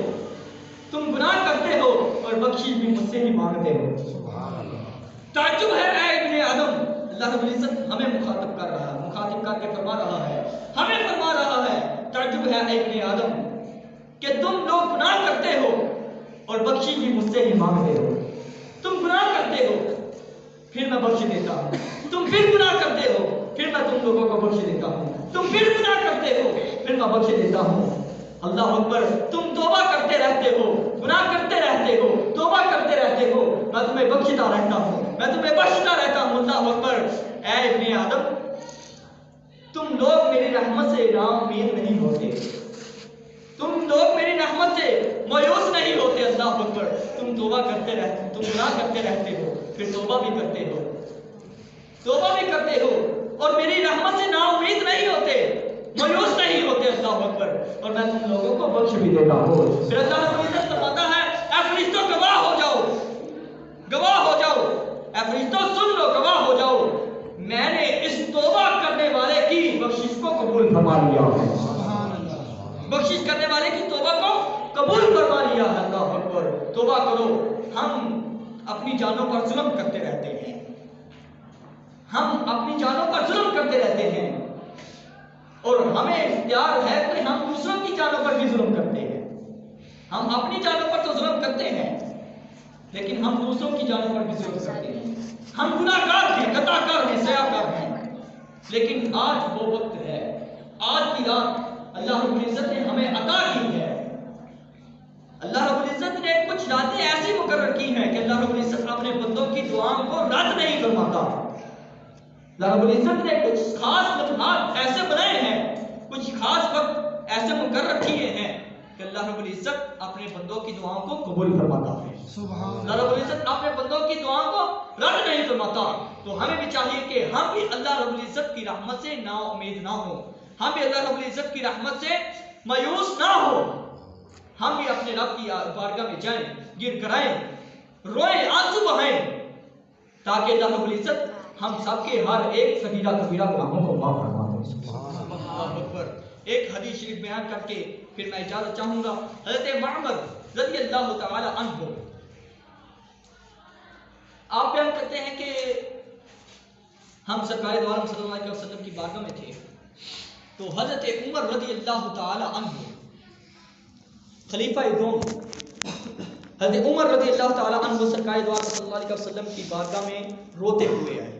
[SPEAKER 3] تم گناہ کرتے ہو اور بخشش بھی مجھ سے ہی مانگتے ہو۔ تعجب ہے اے ابن آدم، اللہ رب العزت ہمیں مخاطب کر رہا ہے، مخاطب کر کے فرما رہا ہے، ہمیں فرما رہا ہے تعجب ہے اے ابن آدم کہ تم لوگ گناہ کرتے ہو اور بخشش بھی مجھ سے ہی مانگتے ہو۔ تم گناہ کرتے ہو پھر میں بخش دیتا ہوں، تم پھر گناہ کرتے ہو پھر میں تم لوگوں کو بخش دیتا ہوں، تم پھر گناہ کرتے ہو پھر میں بخش دیتا ہوں۔ اللہ اکبر۔ تم توبہ کرتے رہتے ہو، گناہ کرتے رہتے ہو، توبہ کرتے رہتے ہو، میں تمہیں بخشتا رہتا ہوں، میں تمہیں بخشتا رہتا ہوں۔ اللہ اکبر۔ اے ابن آدم تم لوگ میری رحمت سے نا امید نہیں ہوتے، تم لوگ میری رحمت سے مایوس نہیں ہوتے۔ اللہ اکبر۔ تم توبہ کرتے رہتے، تم گناہ کرتے رہتے ہو، پھر توبہ بھی کرتے ہو، توبہ بھی کرتے ہو اور میری رحمت سے نا امید نہیں ہوتے، مایوس نہیں ہوتے۔ اللہ اکبر۔ اور میں تم لوگوں کو بخش بھی دیتا ہوں۔ پھر اللہ رب العزت فرماتا ہے اے فرشتوں گواہ ہو جاؤ، گواہ ہو جاؤ، اے فرشتوں سن لو، گواہ ہو جاؤ، میں نے اس توبہ کرنے والے کی بخشش کو قبول فرما لیا ہے، بخشش کرنے والے کی توبہ کو قبول فرما لیا ہے۔ اللہ اکبر۔ توبہ کرو۔ ہم اپنی جانوں پر ظلم کرتے رہتے ہیں، ہم اپنی جانوں پر ظلم کرتے رہتے ہیں اور ہمیں اختیار ہے کہ ہم دوسروں کی جانوں پر بھی ظلم کرتے ہیں۔ ہم اپنی جانوں پر تو ظلم کرتے ہیں لیکن ہم دوسروں کی جانوں پر بھی ظلم کرتے ہیں۔ ہم گناہ گار ہیں، خطا کار ہیں، سیاہ کار ہیں، لیکن آج وہ وقت ہے، آج کی رات اللہ رب العزت نے ہمیں عطا کی ہے۔ اللہ رب العزت نے کچھ راتیں ایسی مقرر کی ہیں کہ اللہ رب العزت اپنے بندوں کی دعاؤں کو رد نہیں فرماتا۔ اللہ رب العزت نے کچھ خاص لمحات ایسے بنائے ہیں، کچھ خاص وقت ایسے مقرر کیے ہیں کہ اللہ رب العزت اپنے بندوں کی دعاؤں کو قبول فرماتا ہے۔ اللہ رب العزت اپنے بندوں کی دعاؤں کو رد نہیں فرماتا۔ تو ہمیں بھی چاہیے کہ ہم بھی اللہ رب العزت کی رحمت سے نا امید نہ ہو، ہم بھی اللہ رب العزت کی رحمت سے مایوس نہ ہو، ہم بھی اپنے رب کی بارگاہ میں جائیں، گر کرائیں روئیں، آنسو بہائیں، تاکہ اللہ رب العزت ہم سب کے ہر ایک صغیرہ کبیرہ گناہوں کو معاف فرما دے۔ اللہ اکبر۔ ایک حدیث شریف بیان کر کے پھر میں اجازت چاہوں گا۔ حضرت معمر رضی اللہ تعالی عنہ آپ بیان کرتے ہیں کہ ہم سرکار دو عالم صلی اللہ علیہ وسلم کی بارگاہ میں تھے، تو حضرت عمر رضی اللہ تعالی عنہ خلیفہ دوم حضرت عمر رضی اللہ تعالی عنہ سرکار دو عالم صلی اللہ علیہ وسلم کی بارگاہ میں روتے ہوئے آئے۔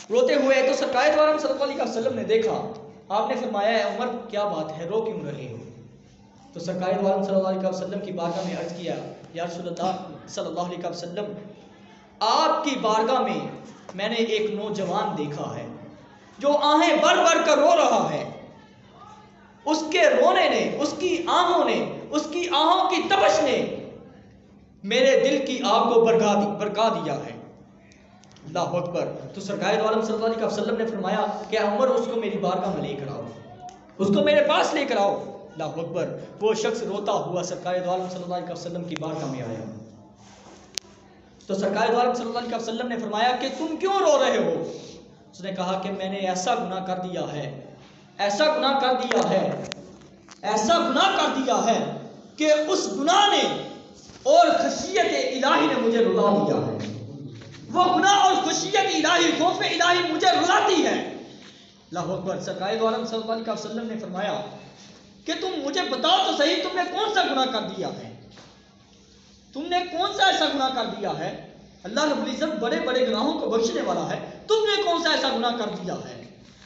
[SPEAKER 3] تو سرکار دو عالم صلی اللہ علیہ وسلم نے دیکھا، آپ نے فرمایا اے عمر کیا بات ہے، رو کیوں رہے ہو؟ تو سرکار دو عالم صلی اللہ علیہ وسلم کی بارگاہ میں عرض کیا یا رسول اللہ صلی اللہ علیہ وسلم، آپ کی بارگاہ میں میں نے ایک نوجوان دیکھا ہے جو آہیں بھر بھر کر رو رہا ہے، اس کے رونے نے، اس کی آہوں نے، اس کی آہوں کی تپش نے میرے دل کی آگ کو برکا دیا ہے۔ اللہ اکبر۔ تو سرکار دو عالم صلی اللہ علیہ وسلم نے فرمایا کہ عمر اس کو میری بارگاہ میں لے کر آؤ، اس کو میرے پاس لے کر آؤ۔ اللہ اکبر۔ وہ شخص روتا ہوا سرکار دو عالم صلی اللہ علیہ وسلم کی بارگاہ میں آیا، تو سرکار دو عالم صلی اللہ علیہ وسلم نے فرمایا کہ تم کیوں رو رہے ہو؟ اس نے کہا کہ میں نے ایسا گناہ کر دیا ہے، ایسا گناہ کر دیا ہے، ایسا گناہ کر دیا ہے کہ اس گناہ نے اور خشیت الہی نے مجھے رلا دیا ہے۔ وہ گناہ اور خشیت الہی، خوف الہی مجھے رلاتی ہے۔ اللہ اکبر۔ سرکار دو عالم صلی اللہ علیہ وسلم نے فرمایا کہ تم مجھے بتاؤ تو صحیح، تم نے کون سا گناہ کر دیا ہے؟ تم نے کون سا ایسا گناہ کر دیا ہے؟ اللہ رب العزت بڑے بڑے گناہوں کو بخشنے والا ہے، تم نے کون سا ایسا گناہ کر دیا ہے؟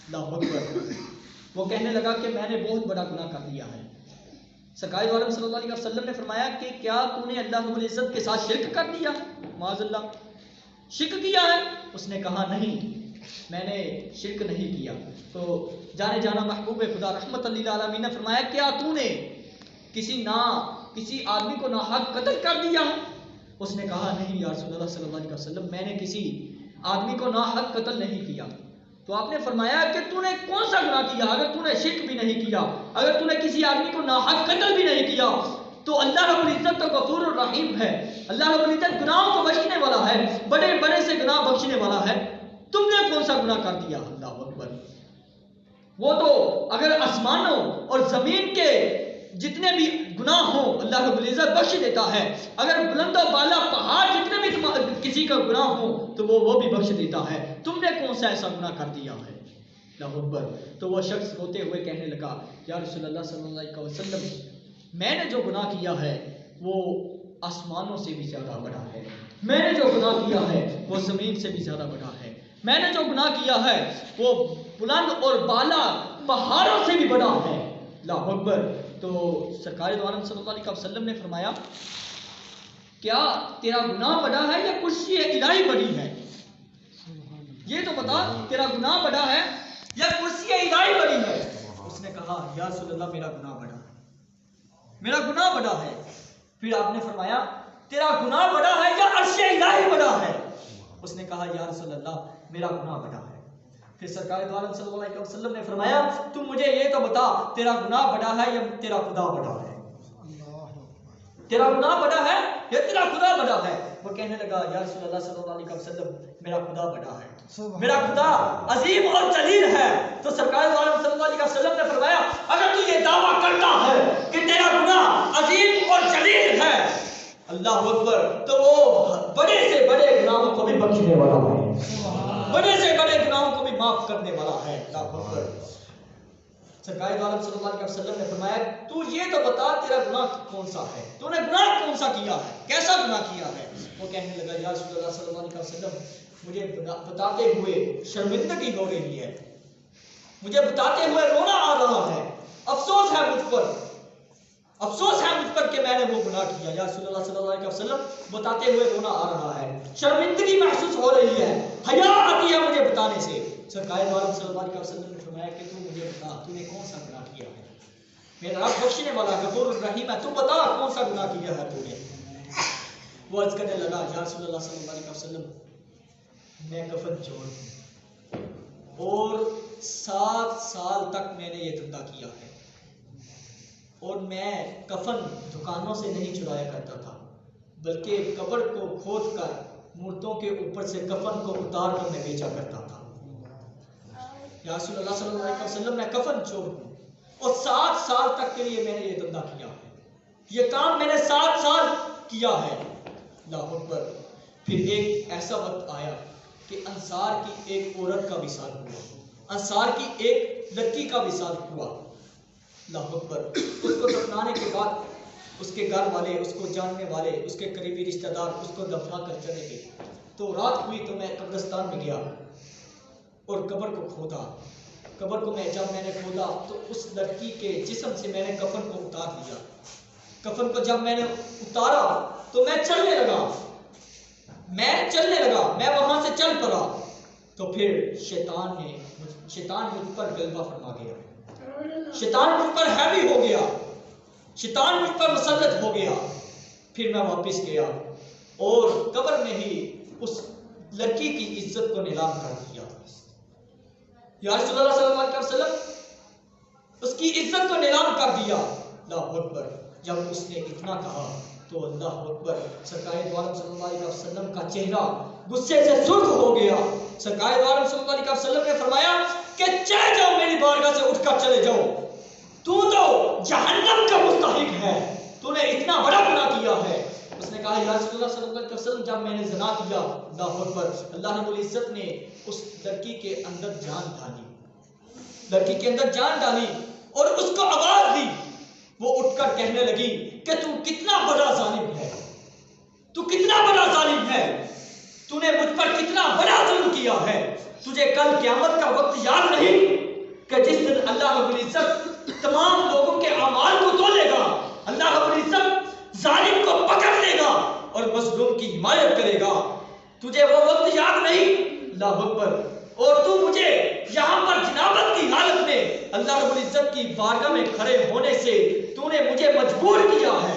[SPEAKER 3] اللہ اکبر۔ وہ کہنے لگا کہ میں نے بہت بڑا گناہ کر دیا ہے۔ سرکار دو عالم صلی اللہ علیہ وسلم نے فرمایا کہ کیا تو نے اللہ رب العزت کے ساتھ شرک کر دیا؟ معاذ اللہ، شرک کیا ہے؟ اس نے کہا نہیں، میں نے شرک نہیں کیا۔ تو جانے جانا محبوب خدا رحمت للعالمین نے فرمایا کیا تو نے کسی آدمی کو ناحق قتل کر دیا ہے؟ اس نے کہا نہیں یا رسول اللہ صلی اللہ علیہ وسلم، میں نے کسی آدمی کو ناحق قتل نہیں کیا۔ تو آپ نے فرمایا کہ تو نے کون سا گناہ کیا؟ اگر تو نے شرک بھی نہیں کیا، اگر تو نے کسی آدمی کو ناحق قتل بھی نہیں کیا، تو اللہ رب العزت تو غفور الرحیم ہے، اللہ رب العزت گناہوں کو بخشنے والا ہے، بڑے بڑے سے گناہ بخشنے والا ہے، تم نے کون سا گناہ کر دیا؟ اللہ اکبر۔ وہ تو اگر آسمانوں اور زمین کے جتنے بھی گناہ ہوں اللہ رب العزت بخش دیتا ہے، اگر بلند و بالا پہاڑ جتنے بھی کسی کا گناہ ہوں تو وہ بھی بخش دیتا ہے، تم نے کون سا ایسا گناہ کر دیا ہے؟ اللہ اکبر۔ تو وہ شخص روتے ہوئے کہنے لگا یا رسول اللہ صلی اللہ علیہ وسلم، میں نے جو گناہ کیا ہے وہ آسمانوں سے بھی زیادہ بڑا ہے، میں نے جو گناہ کیا ہے وہ زمین سے بھی زیادہ بڑا ہے، میں نے جو گناہ کیا ہے وہ بلند اور بالا پہاڑوں سے بھی بڑا ہے۔ اللہ اکبر۔ تو سرکار دو عالم صلی اللہ علیہ وسلم نے فرمایا کیا تیرا گناہ بڑا ہے یا کرسی الہی بڑی ہے؟ یہ تو بتا، تیرا گناہ بڑا ہے یا کرسی الہی بڑی ہے؟ اس نے کہا یا رسول اللہ میرا گناہ بڑا ہے، میرا گناہ بڑا ہے۔ پھر آپ نے فرمایا تیرا گناہ بڑا ہے یا عرش الہی بڑا ہے؟ اس نے کہا یا رسول اللہ میرا گناہ بڑا ہے۔ پھر سرکار دو عالم صلی اللہ علیہ وسلم نے فرمایا تم مجھے یہ تو بتا تیرا گناہ بڑا ہے یا تیرا خدا بڑا ہے؟ تیرا گناہ بڑا ہے یا تیرا خدا بڑا ہے؟ وہ کہنے لگا یا رسول اللہ صلی اللہ علیہ وسلم میرا خدا بڑا ہے، میرا خدا عظیم اور جلیل ہے۔ تو سرکار دو عالم صلی اللہ علیہ وسلم نے فرمایا اگر تو یہ دعویٰ کرتا ہے کہ تیرا گناہ عظیم اور جلیل ہے اللہ اکبر، تو وہ بڑے سے بڑے گناہوں کو بھی بخشنے والا ہے، بڑے سے بڑے گناہوں کو بھی معاف کرنے والا ہے۔ اللہ اکبر۔ سرکار دو عالم صلی اللہ علیہ وسلم نے فرمایا تو یہ تو بتا تیرا گناہ کون سا ہے، تو نے گناہ کون سا کیا ہے، کیسا گناہ کیا ہے؟ وہ کہنے لگا یا رسول اللہ صلی اللہ علیہ وسلم مجھے بتاتے ہوئے شرمندگی ہو رہی ہے، مجھے بتاتے ہوئے رونا آ رہا ہے، افسوس ہے مجھ پر، افسوس ہے مجھ پر کہ میں نے وہ گناہ کیا۔ یا رسول اللہ صلی اللہ علیہ وسلم بتاتے ہوئے رونا آ رہا ہے، شرمندگی محسوس ہو رہی ہے، حیا آتی ہے مجھے بتانے سے۔ سرکار دو عالم صلی اللہ علیہ وسلم نے فرمایا کہ تو مجھے بتا تو نے کون سا گناہ کیا ہے، میرا رب بخشنے والا غفور الرحیم ہے، تو بتا کون سا گناہ کیا ہے تو نے؟ وہ عرض کرنے لگا یا رسول اللہ صلی اللہ علیہ وسلم میں کفن چور ہوں اور 7 سال تک میں نے یہ دھندا کیا ہے، اور میں کفن دکانوں سے نہیں چرایا کرتا تھا، بلکہ قبر کو کھود کر مردوں کے اوپر سے کفن کو اتار کر میں بیچا کرتا تھا۔ یا رسول اللہ صلی اللہ علیہ وسلم میں کفن چور ہوں اور 7 سال تک کے لیے میں نے یہ دھندا کیا ہے، یہ کام میں نے 7 سال کیا ہے۔ اللہ اکبر۔ پھر ایک ایسا وقت آیا کہ انصار کی ایک عورت کا وصال ہوا، انصار کی ایک لڑکی کا وصال ہوا۔ اللہ اکبر۔ اس کو دفنانے کے بعد اس کے گھر والے، اس کو جاننے والے، اس کے قریبی رشتہ دار اس کو دفنا کر چلے گئے۔ تو رات ہوئی تو میں قبرستان میں گیا اور قبر کو کھودا۔ قبر کو جب میں نے کھودا تو اس لڑکی کے جسم سے میں نے کفن کو اتار دیا۔ کفن کو جب میں نے اتارا تو میں چلنے لگا، میں وہاں سے چل پڑا تو پھر شیطان مجھ پر غلبہ فرما گیا، شیطان مجھ پر ہیوی ہو گیا، شیطان مجھ پر مسلط ہو گیا۔ پھر میں واپس گیا اور قبر میں ہی اس لڑکی کی عزت کو نیلام کر دیا۔ یا رسول اللہ صلی اللہ علیہ وسلم اس کی عزت کو نیلام کر دیا۔ اللہ اکبر۔ جب اس نے اتنا کہا تو اللہ اکبر، سرکار دو عالم صلی اللہ علیہ وسلم کا چہرہ غصے سے سرخ ہو گیا۔ سرکار دو عالم صلی اللہ علیہ وسلم نے فرمایا کہ چلے جاؤ، میری بارگاہ سے اٹھ کر چلے جاؤ، تو جہنم کا مستحق ہے، تو نے اتنا بڑا گناہ کیا ہے۔ اس نے کہا یا رسول اللہ صلی اللہ علیہ وسلم جب میں نے زنا کیا، اللہ اکبر، اللہ رب العزت نے اس لڑکی کے اندر جان ڈالی اور اس کو آواز دی۔ وہ اٹھ کر کہنے لگی کہ تو کتنا بڑا ظالم ہے، تو کتنا بڑا ظالم ہے، تو نے مجھ پر کتنا بڑا ظلم کیا ہے۔ تجھے کل قیامت کا وقت یاد نہیں کہ جس دن اللہ رب العزت تمام لوگوں کے اعمال کو تولے گا، اللہ رب العزت ظالم کو پکڑ لے گا اور مظلوم کی حمایت کرے گا، تجھے وہ وقت یاد نہیں؟ اللہ اکبر۔ اور تو مجھے یہاں پر جنابت کی حالت میں اللہ رب العزت کی بارگاہ میں کھڑے ہونے سے تو نے مجھے مجبور کیا ہے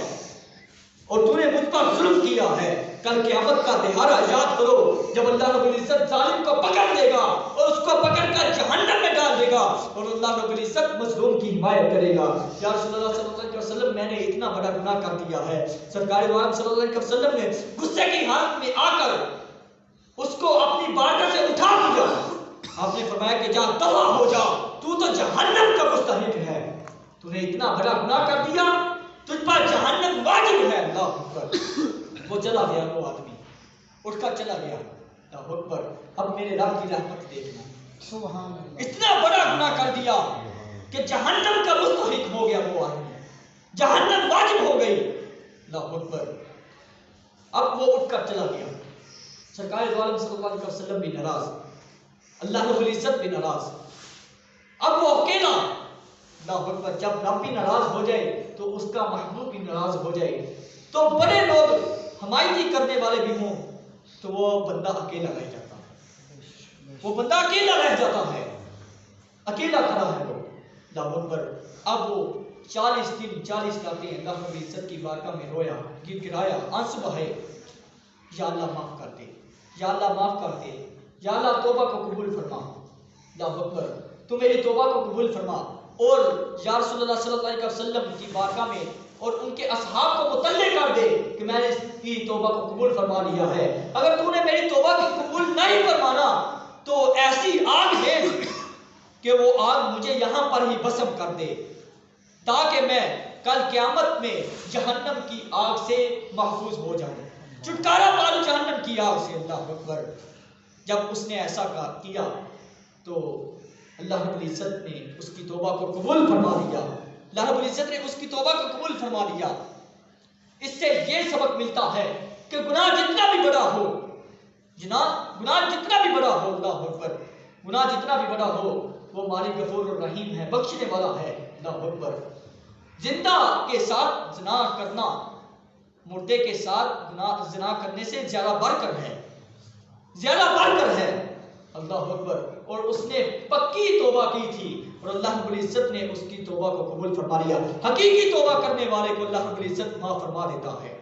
[SPEAKER 3] اور تو نے مجھ پر ظلم کیا ہے۔ کل قیامت کا دہارا یاد کرو جب اللہ رب العزت ظالم کو پکڑ لے گا اور اس کو پکڑ کر جہنم میں ڈال دے گا اور اللہ رب العزت مظلوم کی حمایت کرے گا۔ یا رسول اللہ صلی اللہ علیہ وسلم میں نے اتنا بڑا گناہ کر دیا ہے۔ سرکار دو عالم صلی اللہ علیہ وسلم نے غصے کی حالت میں آ کر اس کو اپنی بارگاہ سے اٹھا دیا۔ آپ نے فرمایا کہ جا تباہ ہو جا، تو جہنم کا مستحق ہے، تو نے اتنا بڑا گناہ کر دیا، تجھ پر جہنم واجب ہے۔ اللہ اکبر۔ وہ چلا گیا، وہ آدمی اٹھ کر چلا گیا۔ اللہ اکبر۔ اب میرے رب کی رحمت دیکھنا،
[SPEAKER 2] سبحان اللہ،
[SPEAKER 3] اتنا بڑا گناہ کر دیا کہ جہنم کا مستحق ہو گیا، وہ آدمی جہنم واجب ہو گئی۔ اللہ اکبر۔ اب وہ اٹھ کر چلا گیا، سرکار دو عالم صلی اللہ علیہ وسلم بھی ناراض، اللہ رب العزت بھی ناراض، اب وہ اکیلا۔ اللہ اکبر۔ جب رب بھی ناراض ہو جائے تو اس کا محبوب بھی ناراض ہو جائے، تو بڑے لوگ حمایتی کرنے والے بھی ہوں تو وہ بندہ اکیلا رہ جاتا ہے، وہ بندہ اکیلا رہ جاتا ہے، اکیلا کھڑا ہے وہ۔ اللہ اکبر۔ اب وہ 40 دن 40 راتیں اللہ رب العزت کی بارگاہ میں رویا، گر گرایا، آنسو بہائے، یا اللہ معاف کر دے، یا اللہ معاف کر دے، یا اللہ توبہ کو قبول فرما۔ اللہ اکبر۔ تو میری توبہ کو قبول فرما اور یا رسول اللہ صلی اللہ علیہ وسلم کی بارگاہ میں اور ان کے اصحاب کو مطلع کر دے کہ میں نے اس کی توبہ کو قبول فرما لیا ہے۔ اگر تو نے میری توبہ کو قبول نہیں فرمانا تو ایسی آگ بھیج کہ وہ آگ مجھے یہاں پر ہی بھسم کر دے، تاکہ میں کل قیامت میں جہنم کی آگ سے محفوظ ہو جاؤں، چھٹکارا پالوں جہنم کی آگ سے۔ اللہ اکبر۔ جب اس نے ایسا کیا تو اللہ رب العزت نے اس کی توبہ کو قبول فرما لیا، اللہ رب العزت نے اس کی توبہ کو قبول فرما لیا۔ اس سے یہ سبق ملتا ہے کہ گناہ جتنا بھی بڑا ہو، گناہ جتنا بھی بڑا ہو، اللہ اکبر، گناہ جتنا بھی بڑا ہو وہ مالک غفور الرحیم ہے، بخشنے والا ہے۔ اللہ اکبر۔ زندہ کے ساتھ زنا کرنا مردے کے ساتھ زنا کرنے سے زیادہ بڑھ ہے، زیادہ بڑھ کر ہے۔ اللہ اکبر۔ اور اس نے پکی توبہ کی تھی اور اللہ رب العزت نے اس کی توبہ کو قبول فرما لیا۔ حقیقی توبہ کرنے والے کو اللہ رب العزت معاف فرما دیتا ہے۔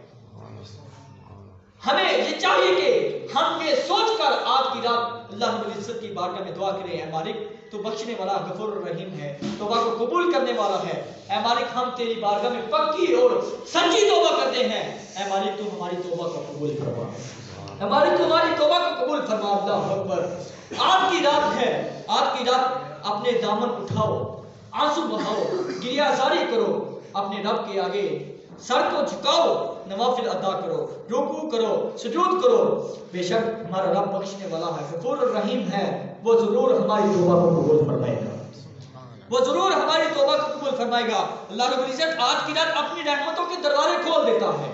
[SPEAKER 3] ہمیں یہ چاہیے کہ ہم یہ سوچ کر آج کی رات اللہ رب العزت کی بارگاہ میں دعا کریں، اے مالک تو بخشنے والا غفور الرحیم ہے، توبہ کو قبول کرنے والا ہے۔ اے مالک ہم تیری بارگاہ میں پکی اور سچی توبہ کرتے ہیں، اے مالک تو ہماری توبہ کو قبول فرما، اے مالک تو ہماری توبہ کو قبول فرما۔ اللہ اکبر۔ آج کی رات ہے، آج کی رات اپنے دامن اٹھاؤ، آنسو بہاؤ، گریہ زاری کرو، اپنے رب کے آگے سر کو جھکاؤ، نوافل ادا کرو، رکوع کرو، سجود کرو۔ بے شک ہمارا رب بخشنے والا ہے، غفور الرحیم ہے، وہ ضرور ہماری توبہ کو قبول فرمائے گا، وہ ضرور ہماری توبہ کو قبول فرمائے گا۔ اللہ رب العزت آج کی رات اپنی رحمتوں کے دروازے کھول دیتا ہے،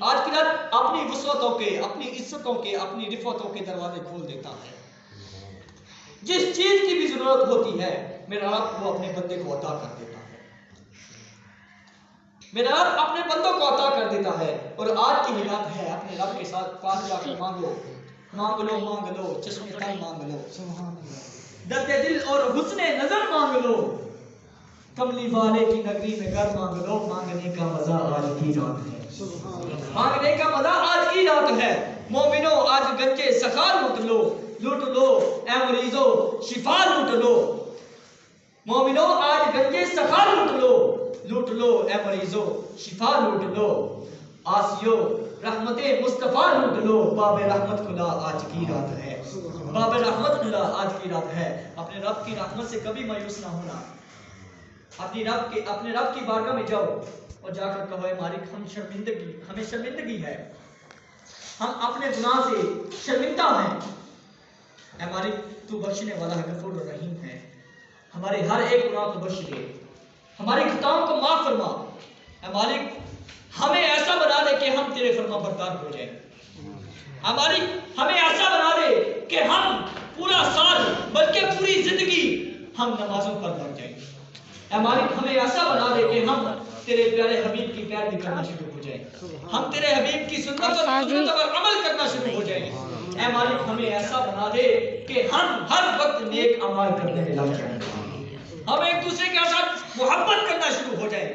[SPEAKER 3] آج کی رات اپنی وسعتوں کے، اپنی عزتوں کے، اپنی رفعتوں کے دروازے کھول دیتا ہے۔ جس چیز کی بھی ضرورت ہوتی ہے میرا رب وہ اپنے بندے کو عطا کر دیتا ہے، میرا رب اپنے بندوں کو عطا کر دیتا ہے۔ اور آج کی رات ہے، اپنے رب کے ساتھ پاس جا کر مانگو، مانگ لو، مانگ لو، چشم تن مانگ لو،
[SPEAKER 2] سبحان اللہ،
[SPEAKER 3] درد دل اور حسن نظر مانگ لو، کملی والے کی نگری میں گھر مانگ لو، مانگنے کا مزہ آج کی رات ہے،
[SPEAKER 2] سبحان اللہ،
[SPEAKER 3] مانگنے کا مزہ آج کی رات ہے۔ مومنو آج گنجے سخا لوٹ لو، لوٹ لو اے مریضو شفا لوٹ لو، مومنو آج گنجے سخا لوٹ لو، لوٹ لو اے مریضو شفا لوٹ لو، آسیو رحمت مصطفیٰ لوٹ لو، باب رحمت کھلا آج کی رات ہے، باب رحمت کھلا آج کی رات ہے۔ اپنے رب کی رحمت سے کبھی مایوس نہ ہونا، اپنے رب کی بارگاہ میں جاؤ اور جا کر کہو اے مالک ہمیں شرمندگی ہے، ہم اپنے گناہ سے شرمندہ ہیں، اے مالک تو بخشنے والا ہے، غفور الرحیم ہے، ہمارے ہر ایک گناہ کو بخش دے، ہماری خطاؤں کو معاف فرما، اے مالک ہمیں ایسا بنا دے کہ ہم تیرے فرما بردار ہو جائیں، اے مالک ہمیں ایسا بنا دے کہ ہم پورا سال بلکہ پوری زندگی ہم نمازوں پر لگ جائیں، اے مالک ہمیں ایسا بنا دے کہ ہم تیرے پیارے حبیب کی پیروی کرنا شروع ہو جائیں، ہم تیرے حبیب کی سنتوں پر عمل کرنا شروع ہو جائیں، اے مالک ہمیں ایسا بنا دے کہ ہم ہر وقت نیک اعمال کرنے میں لگ جائیں، ہم ایک دوسرے کے ساتھ محبت کرنا شروع ہو جائیں،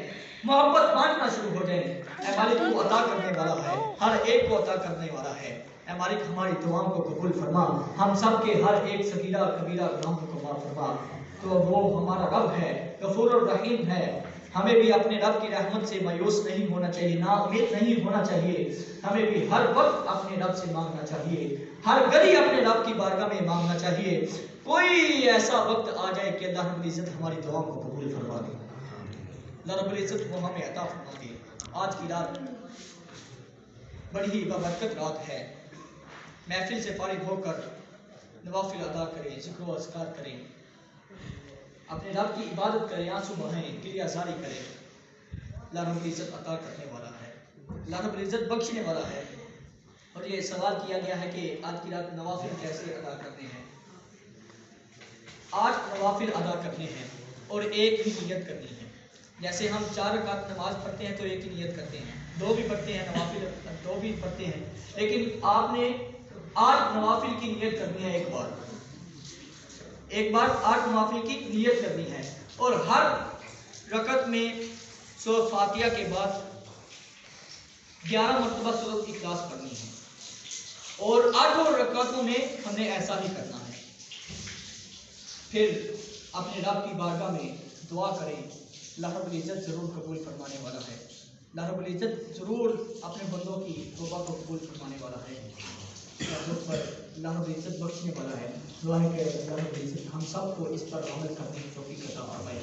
[SPEAKER 3] محبت بانٹنا شروع ہو جائیں۔ اے مالک تو عطا کرنے والا ہے، ہر ایک کو عطا کرنے والا ہے، اے مالک ہماری دعاؤں کو قبول فرما، ہم سب کے ہر ایک صغیرہ کبیرہ گناہوں کو معاف فرما، تو وہ ہمارا رب ہے، غفور الرحیم ہے۔ ہمیں بھی اپنے رب کی رحمت سے مایوس نہیں ہونا چاہیے، نا امید نہیں ہونا چاہیے، ہمیں بھی ہر وقت اپنے رب سے مانگنا چاہیے، ہر گھڑی اپنے رب کی بارگاہ میں مانگنا چاہیے۔ کوئی ایسا وقت آ جائے کہ اللہ رب العزت ہماری دعاؤں کو قبول فرما دے، اللہ رب العزت وہ ہمیں عطا فرما دے۔ آج کی رات بڑی ہی بابرکت رات ہے، محفل سے فارغ ہو کر نوافل ادا کریں، ذکر و اذکار کریں، اپنے رب کی عبادت کریں، آنسو بہائیں، گریہ زاری کریں۔ اللہ رب العزت عطا کرنے والا ہے، اللہ رب العزت بخشنے والا ہے۔ اور یہ سوال کیا گیا ہے کہ آج کی رات نوافل کیسے ادا کرنے ہیں؟ 8 نوافل ادا کرنے ہیں اور ایک ہی نیت کرنی ہے۔ جیسے ہم 4 رکعت نماز پڑھتے ہیں تو ایک ہی نیت کرتے ہیں، 2 بھی پڑھتے ہیں نوافل، 2 بھی پڑھتے ہیں، لیکن آپ نے 8 نوافل کی نیت کرنی ہے، ایک بار 8 نوافل کی نیت کرنی ہے، اور ہر رکعت میں سورۃ فاتحہ کے بعد 11 مرتبہ سورۃ اخلاص پڑھنی ہے، اور 8 رکعتوں میں ہم نے ایسا ہی کرنا ہے۔ پھر اپنے رب کی بارگاہ میں دعا کریں، اللہ رب العزت ضرور قبول فرمانے والا ہے، اللہ رب العزت ضرور اپنے بندوں کی توبہ کو قبول فرمانے والا ہے، اللہ رب العزت بخشنے والا ہے۔ دعا ہے کہ اللہ رب العزت ہم سب کو اس پر عمل کرنے کی توفیق عطا فرمائے۔